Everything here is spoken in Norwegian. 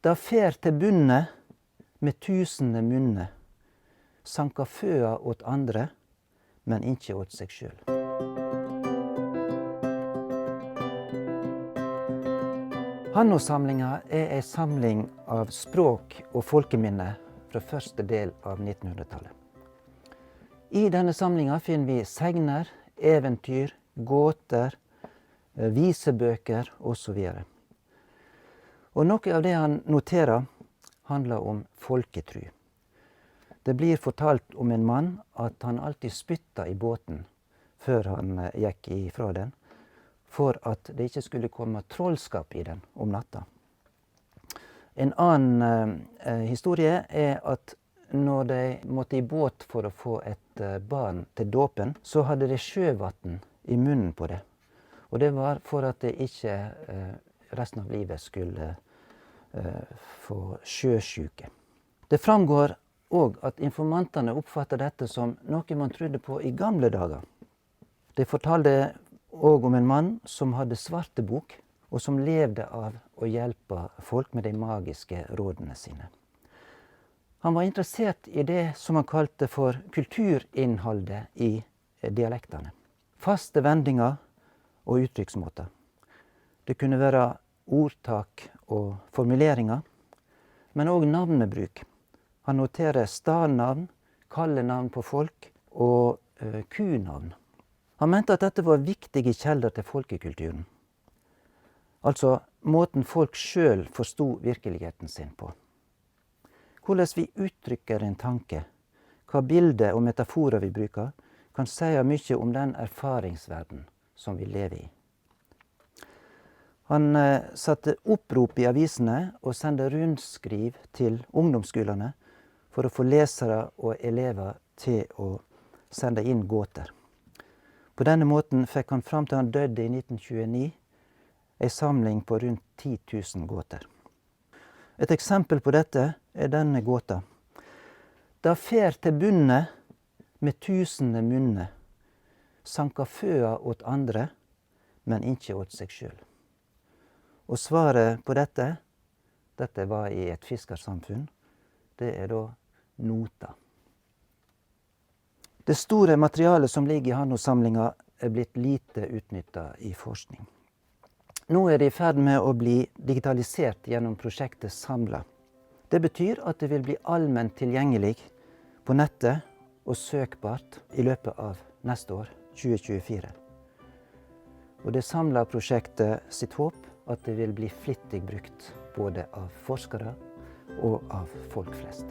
Da fer til bunne med tusende munne, sanka føa åt andre, men ikkje åt seg sjøl. Hannåsamlinga er ei samling av språk og folkeminne fra første del av 1900-tallet. I denne samlinga finner vi segner, eventyr, gåter, visebøker osv. Og noe av det han noterer handler om folketru. Det blir fortalt om en mann at han alltid spytta i båten før han gikk ifra den, for at det ikke skulle komme trollskap i den om natta. En annen historie er at når de måtte i båt for å få et barn til dåpen, så hadde de sjøvann i munnen på det. Og det var for at det ikke resten av livet skulle få sjøsyke. Det framgår òg at informantene oppfatter dette som noe man trodde på i gamle dager. De fortalte og om en mann som hadde svartebok, og som levde av å hjelpe folk med de magiske rådene sine. Han var interessert i det som han kalte for kulturinnholdet i dialektene. Faste vendinger og uttrykksmåter. Det kunne være ordtak og formuleringer, men òg navnebruk. Han noterer stadnavn, kallenavn på folk og kunavn. Han mente at dette var viktige kjelder til folkekulturen. Altså måten folk sjøl forstod virkeligheten sin på. Hvordan vi uttrykker en tanke, hva bilder og metaforer vi bruker, kan si mye om den erfaringsverden som vi lever i. Han satte opprop i avisene og sendte rundskriv til ungdomsskolene for å få lesere og elever til å sende inn gåter. På denne måten fikk han fram til han døde i 1929 en samling på rundt 10 000 gåter. Et eksempel på dette er denne gåta. Da fer til bunne med tusende munne, sanka føa åt andre, men ikkje åt seg sjøl. Og svaret på dette var i et fiskersamfunn, det er da nota. Det store materialet som ligger i Hannåsamlinga er blitt lite utnyttet i forskning. Nå er det i ferd med å bli digitalisert gjennom prosjektet Samla. Det betyr at det vil bli allment tilgjengelig på nettet og søkbart i løpet av neste år, 2024. Og det Samla-prosjektet sitt håp at det vil bli flittig brukt både av forskere og av folk flest.